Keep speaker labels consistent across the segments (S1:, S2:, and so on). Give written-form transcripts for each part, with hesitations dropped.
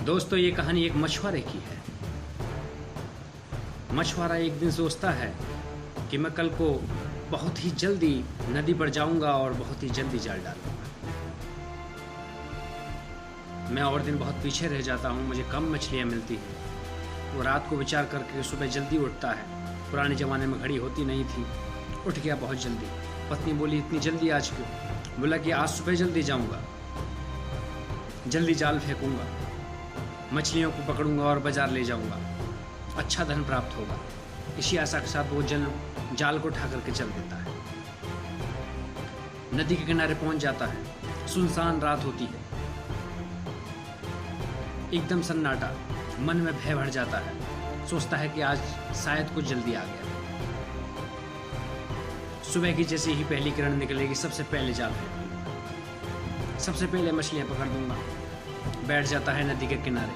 S1: दोस्तों, ये कहानी एक मछुआरे की है। मछुआरा एक दिन सोचता है कि मैं कल को बहुत ही जल्दी नदी पर जाऊंगा और बहुत ही जल्दी जाल डालूंगा। मैं और दिन बहुत पीछे रह जाता हूँ, मुझे कम मछलियाँ मिलती हैं। वो रात को विचार करके सुबह जल्दी उठता है। पुराने ज़माने में घड़ी होती नहीं थी। उठ गया बहुत जल्दी। पत्नी बोली, इतनी जल्दी आज क्यों? बोला कि आज सुबह जल्दी जाऊंगा, जल्दी जाल फेंकूंगा, मछलियों को पकड़ूंगा और बाजार ले जाऊंगा, अच्छा धन प्राप्त होगा। इसी आशा के साथ वो जाल को उठा करके चल देता है। नदी के किनारे पहुंच जाता है। सुनसान रात होती है, एकदम सन्नाटा। मन में भय भर जाता है। सोचता है कि आज शायद कुछ जल्दी आ गया। सुबह की जैसे ही पहली किरण निकलेगी, सबसे पहले जाल फेंकूंगा, सबसे पहले मछलियां पकड़ दूंगा। बैठ जाता है नदी के किनारे,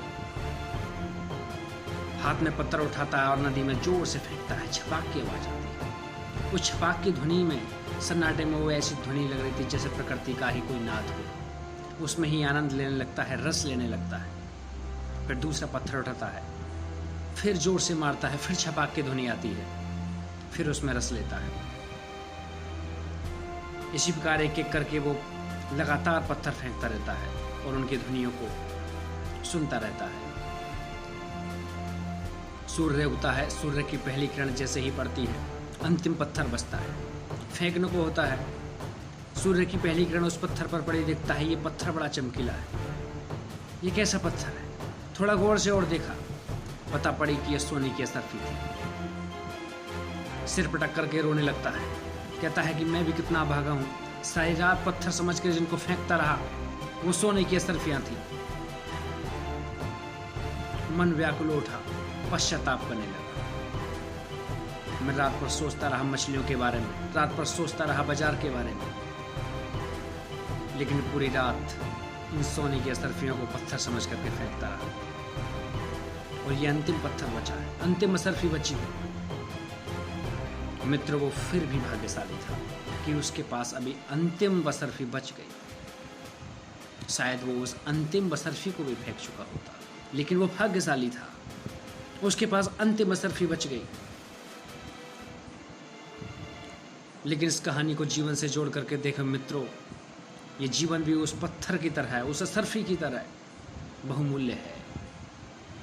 S1: हाथ में पत्थर उठाता है और नदी में जोर से फेंकता है। छपाक की आवाज आती है। उस छपाक की ध्वनि में, सन्नाटे में वो ऐसी ध्वनि लग रही थी जैसे प्रकृति का ही कोई नाद हो। उसमें ही आनंद लेने लगता है, रस लेने लगता है। फिर दूसरा पत्थर उठाता है, फिर जोर से मारता है, फिर छपाक की ध्वनि आती है, फिर उसमें रस लेता है। इसी प्रकार एक एक करके वो लगातार पत्थर फेंकता रहता है और उनकी ध्वनियों को सुनता रहता है। सूर्य उगता है। सूर्य की पहली किरण जैसे ही पड़ती है, अंतिम पत्थर बचता है, फेंकने को होता है। सूर्य की पहली किरण उस पत्थर पर पड़ी, देखता है ये पत्थर बड़ा चमकीला है। ये कैसा पत्थर है? थोड़ा गौर से और देखा, पता पड़ी कि यह सोने की असरफी थी। सिर पटक करके रोने लगता है। कहता है कि मैं भी कितना भागा हूँ। सारी रात पत्थर समझ कर जिनको फेंकता रहा, वो सोने की असरफियां थी। मन व्याकुल उठा, पश्चाताप करने लगा। मैं रात भर सोचता रहा मछलियों के बारे में, रात भर सोचता रहा बाजार के बारे में, लेकिन पूरी रात इन सोने की असरफियों को पत्थर समझ करके फेंकता रहा। और ये अंतिम पत्थर बचा है, अंतिम असरफी बची है। मित्र, वो फिर भी भाग्यशाली था कि उसके पास अभी अंतिम बसरफी बच गई। शायद वो उस अंतिम बसरफी को भी फेंक चुका होता, लेकिन वो भाग्यशाली था, उसके पास अंतिम बसरफी बच गई। लेकिन इस कहानी को जीवन से जोड़ करके देखो मित्रों, ये जीवन भी उस पत्थर की तरह है, उस असरफी की तरह है, बहुमूल्य है।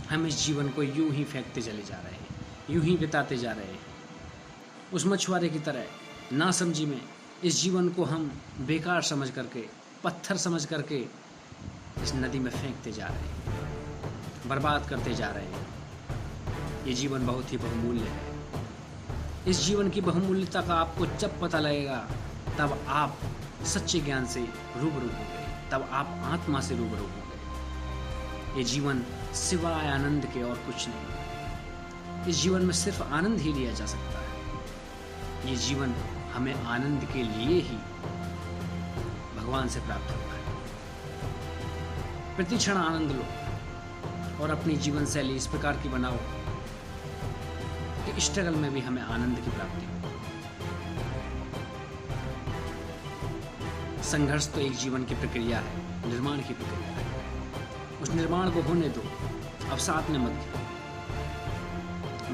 S1: हम इस जीवन को यूं ही फेंकते चले जा रहे हैं, यूं ही बिताते जा रहे हैं। उस मछुआरे की तरह नासमझी में इस जीवन को हम बेकार समझ करके, पत्थर समझ करके इस नदी में फेंकते जा रहे हैं, बर्बाद करते जा रहे हैं। ये जीवन बहुत ही बहुमूल्य है। इस जीवन की बहुमूल्यता का आपको जब पता लगेगा, तब आप सच्चे ज्ञान से रूबरू होंगे, तब आप आत्मा से रूबरू होंगे। ये जीवन सिवाय आनंद के और कुछ नहीं। इस जीवन में सिर्फ आनंद ही लिया जा सकता है। ये जीवन हमें आनंद के लिए ही भगवान से प्राप्त होता है। प्रतिक्षण आनंद लो और अपनी जीवन शैली इस प्रकार की बनाओ कि स्ट्रगल में भी हमें आनंद की प्राप्ति हो। संघर्ष तो एक जीवन की प्रक्रिया है, निर्माण की प्रक्रिया है। उस निर्माण को होने दो, अवसाद में मत गिरो।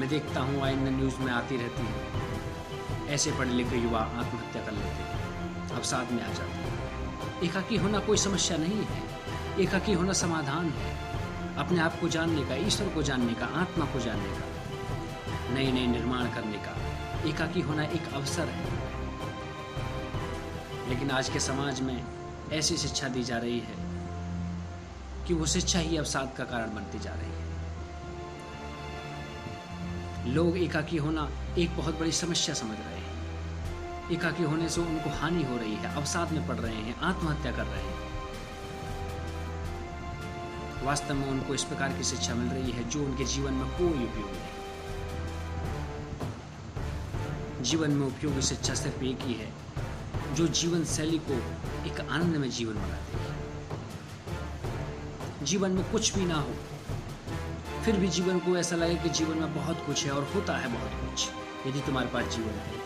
S1: मैं देखता हूँ आए दिन न्यूज़ में आती रहती है, ऐसे पढ़े लिखे युवा आत्महत्या कर लेते हैं, अवसाद में आ जाते हैं। एकाकी होना कोई समस्या नहीं है, एकाकी होना समाधान है। अपने आप को जानने का, ईश्वर को जानने का, आत्मा को जानने का, नए नए निर्माण करने का एकाकी होना एक अवसर है। लेकिन आज के समाज में ऐसी शिक्षा दी जा रही है कि वो शिक्षा ही अवसाद का कारण बनती जा रही है। लोग एकाकी होना एक बहुत बड़ी समस्या समझ रहे हैं। एकाकी होने से उनको हानि हो रही है, अवसाद में पड़ रहे हैं, आत्महत्या कर रहे हैं। वास्तव में उनको इस प्रकार की शिक्षा मिल रही है जो उनके जीवन में कोई उपयोग नहीं। जीवन में उपयोगी शिक्षा सिर्फ एक ही है, जो जीवन शैली को एक आनंदमय जीवन बनाती है। जीवन में कुछ भी ना हो, फिर भी जीवन को ऐसा लगे कि जीवन में बहुत कुछ है और होता है बहुत कुछ, यदि तुम्हारे पास जीवन है।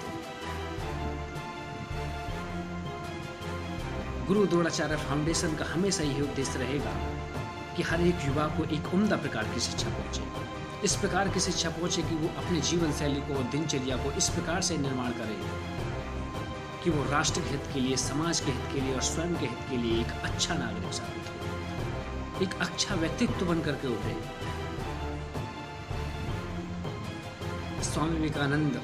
S1: गुरु द्रोणाचार्य फाउंडेशन का हमेशा यही उद्देश्य रहेगा कि हर एक युवा को एक उम्दा प्रकार की शिक्षा पहुंचे, इस प्रकार की शिक्षा पहुंचे कि वो अपने जीवन शैली को, दिनचर्या को इस प्रकार से निर्माण करे कि वो राष्ट्र के हित के लिए, समाज के हित के लिए और स्वयं के हित के लिए एक अच्छा नागरिक साबित हो, एक अच्छा व्यक्तित्व बन करके उभरे। स्वामी विवेकानंद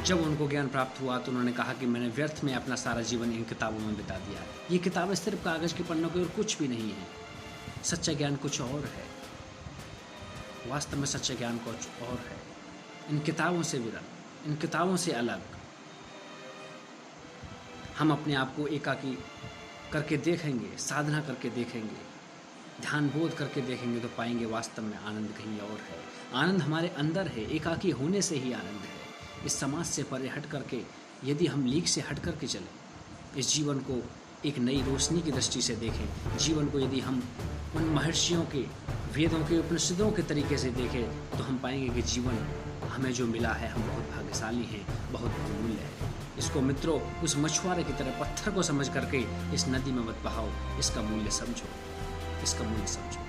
S1: जब उनको ज्ञान प्राप्त हुआ तो उन्होंने कहा कि मैंने व्यर्थ में अपना सारा जीवन इन किताबों में बिता दिया। ये किताबें सिर्फ कागज के पन्नों की और कुछ भी नहीं है। सच्चा ज्ञान कुछ और है, वास्तव में सच्चा ज्ञान कुछ और है। इन किताबों से विरल, इन किताबों से अलग हम अपने आप को एकाकी करके देखेंगे, साधना करके देखेंगे, ध्यान बोध करके देखेंगे तो पाएंगे वास्तव में आनंद कहीं और है। आनंद हमारे अंदर है, एकाकी होने से ही आनंद है। इस समाज से परे हट करके यदि हम लीक से हट करके चलें, इस जीवन को एक नई रोशनी की दृष्टि से देखें, जीवन को यदि हम उन महर्षियों के, वेदों के, उपनिषदों के तरीके से देखें तो हम पाएंगे कि जीवन हमें जो मिला है हम बहुत भाग्यशाली हैं, बहुत बहुमूल्य है। इसको मित्रों उस मछुआरे की तरह पत्थर को समझ करके इस नदी में मत बहाओ, इसका मूल्य समझो, इसका मूल्य समझो।